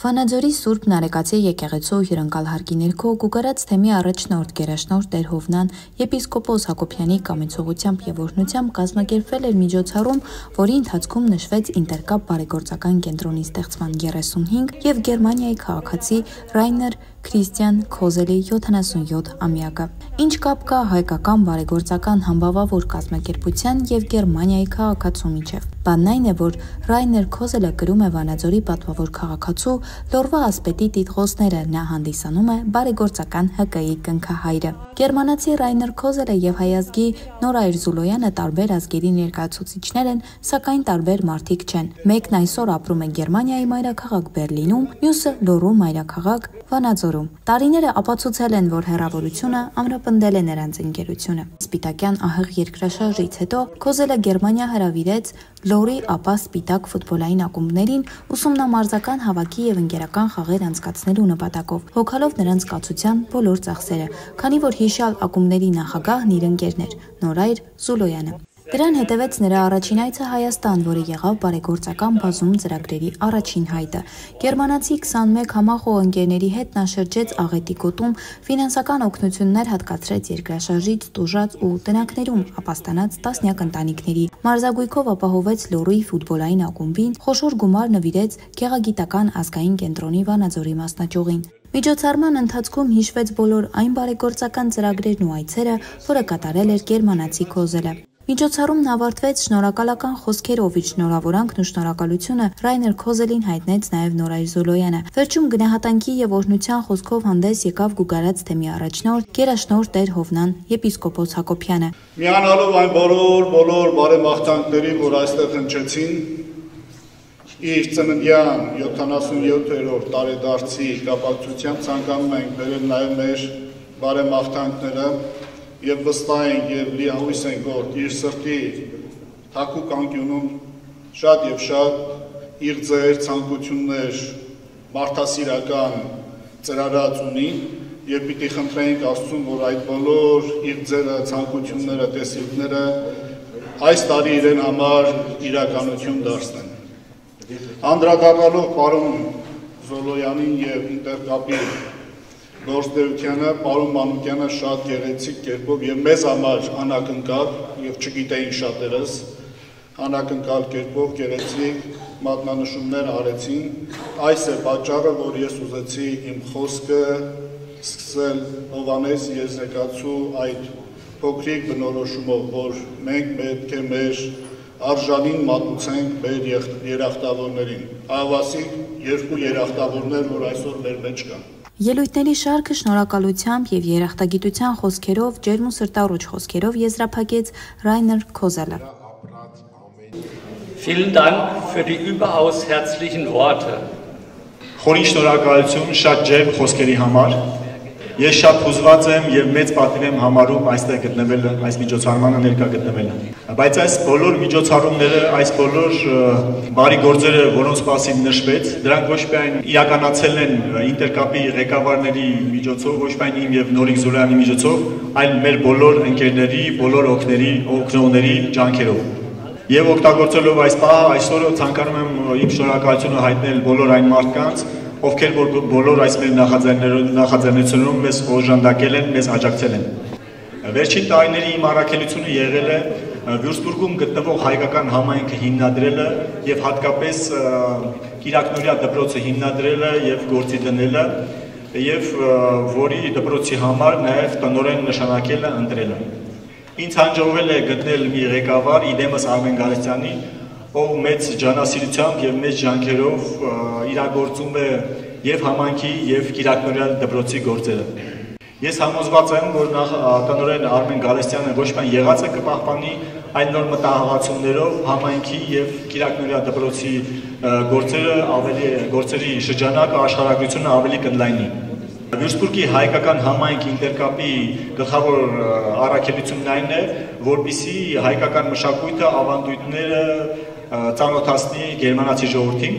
Վանաձորի Սուրբ Նարեկացի եկեղեցու հյուրընկալ հարկի ներքո Գուգարաց թեմի առաջնորդ գերաշնորհ Տեր Հովնան եպիսկոպոս Հակոբյանի կամեցողությամբ եւ օրհնությամբ կազմակերպվել էր միջոցառում, որի ընթացքում նշվեց Ինտերկապ բարեգործական կենտրոնի ստեղծման 35 եւ Գերմանիայի քաղաքացի Ռայներ Քրիստիան Քոզելի 77-ամյակը։ Ինչ կապ կա հայկական բարեգործական համբավավոր կազմակերպության եւ Գերմանիայի քաղաքացու միջև։ Բանն այն է, որ Ռայներ Քոզելը կրում է Վանաձորի պատվավոր քաղաքացու Լորվա ասպետի տիտղոսները, նա հանդիսանում է բարեգործական ՀԿ-ի կնքահայրը։ Գերմանացի Ռայներ Քոզելը եւ հայազգի Նորայր Զուլոյանը տարբեր ազգերի ներկայացուցիչներ են, սակայն տարբեր մարդիկ չեն։ Մեկն այսօր ապրում է Գերմանիայի մայրաքաղաք Բերլինում, մյուսը Լոռու մայրաքաղաք Վանաձորում։ Տարիները ապացուցել են, որ հեռավորությունը ամրապնդել է նրանց ընկերությունը։ Սպիտակյան ահեղ երկրաշարժից հետո Քոզելը Գերմանիա հրավիրեց Լոռի ապա Սպիտակ ֆուտբոլային ակումբներին ուսումնամարզական հավաքի եւ ընկերական խաղեր անցկացնելու նպատակով, հոգալով նրանց կացության բոլոր ծախսերը, քանի որ հիշյալ ակումբների նախագահն իր ընկերն էր Նորայր Զուլոյանը։ Դրան հետևեց նրա առաջին այցը Հայաստան, որը եղավ բարեգործական բազում ծրագրերի առաջին հայտը։ Գերմանացի 21 համախոհ ընկերների հետ նա շրջեց Աղետի գոտում, ֆինանսական օգնություններ հատկացրեց երկրաշարժից տուժած ու տնակներում ապաստանած տասնյակ ընտանիքների, մարզագույքով ապահովեց Լոռուի ֆուտբոլային ակումբին, խոշոր գումար նվիրեց Գեղագիտական ազգային կենտրոնի Վանաձորի մասնաճյուղին։ Միջոցառման ընթացքում հիշվեց բոլոր այն բարեգործական ծրագրերն ու այցերը, որը կատարել էր գերմանացի Քոզելը։ Միջոցառումն ավարտվեց շնորհակալական խոսքերով, իր շնորհավորանքն ու շնորհակալությունը Ռայներ Քոզելին հայտնեց նաև Նորայր Զուլոյանը։ Վերջում գնահատանքի եւ օրհնության խոսքով հանդես եկավ Գուգարաց թեմի առաջնորդ գերաշնորհ Տեր Հովնան եպիսկոպոս Հակոբյանը։ Միանալով այն բոլոր բարեմաղթանքներին, որ այստեղ հնչեցին, իր ծննդյան 77-րդ տարեդարձի կապակցությամբ ցանկանում ենք բերել նաև մեր բարեմաղթանքները եւ վստահ ենք եւ լիահույս ենք, որ իր սրտի թակուկ անկյունում շատ եւ շատ իղձեր, ցանկություններ, մարդասիրական ծրարած ունի եւ պիտի խնդրենք Աստծուն, որ այդ բոլոր իղձերը, ցանկությունները, տեսիլքները այս տարի իրեն համար իրականություն դարձնեն։ Անդրադառնալով պարոն Զոլոյանին եւ Ինտերկապի գործունեությանը, պարոն Մանուկյանը շատ գեղեցիկ կերպով եւ մեզ համար անակնկալ եւ չգիտեին շատերս անակնկալ կերպով գեղեցիկ մատնանշումներ արեցին։ Այս է պատճառը, որ ես ուզեցի իմ խոսքը սկսել Հովհաննես Եզրակացու այդ փոքրիկ բնորոշումով, որ մենք պետք է մեր արժանին մատուցենք մեր երախտավորներին։ Ահավասիկ երկու երախտավորներ, որ այսօր մեր մեջ կան։ Ելույթների շարքը շնորհակալությամբ եւ երախտագիտության խոսքերով, ջերմ ու սրտառուչ խոսքերով եզրափակեց Ռայներ Քոզելը։ Vielen Dank für die überaus herzlichen Worte. Խորին շնորհակալություն շատ ջերմ խոսքերի համար։ Ես շատ հուզված եմ եւ մեծ պատիվ եմ համարում այստեղ գտնվելը, այս միջոցառմանը ներկա գտնվելը։ Բայց այս բոլոր միջոցառումները, այս բոլոր բարի գործերը, որոնց մասին նշվեց, դրանք ոչ միայն իրականացել են Ինտերկապի ղեկավարների միջոցով, ոչ միայն իմ եւ Նորիկ Զուլոյանի միջոցով, այլ մեր բոլոր ընկերների, բոլոր օգնողների ջանքերով։ Եվ օգտագործելով այս պահը, այսօր ցանկանում եմ իմ շնորհակալությունը հայտնել բոլոր այն մարդկանց, ովքեր բոլոր այս մեր նախաձեռնությունում մեզ օժանդակել են, մեզ աջակցել են։ Վերջին տարիների իմ առաքելությունը եղել է Վյուրսբուրգում գտնվող հայկական համայնքը հիմնադրելը եւ հատկապես Կիրակնորիա դպրոցը հիմնադրելը եւ գործի դնելը եւ որի դպրոցի համար նաեւ տնօրեն նշանակելը ընտրելը։ Ինձ հաջողվել է գտնել մի ղեկավար Իդեմս Արմեն Գալստյանի, ով մեծ ջանասիրությամբ եւ մեծ ջանքերով իրագործում է եւ համայնքի եւ Կիրակնորիա դպրոցի գործերը։ Ես համոզված եմ, որ տնօրեն Արմեն Գալստյանը ոչ միայն եղածը կպահպանի, այլ նոր մտահղացումներով համայնքի եւ Կիրակնորիա դպրոցի գործերի շրջանակը, աշխարհագրությունը ավելի կընդլայնի։ Վյուրսբուրգի հայկական համայնք Ինտերկապի գլխավոր առաքելությունն այն է, որպեսզի հայկական մշակույթը, ավանդույթները ծանոթացնի գերմանացի ժողովրդին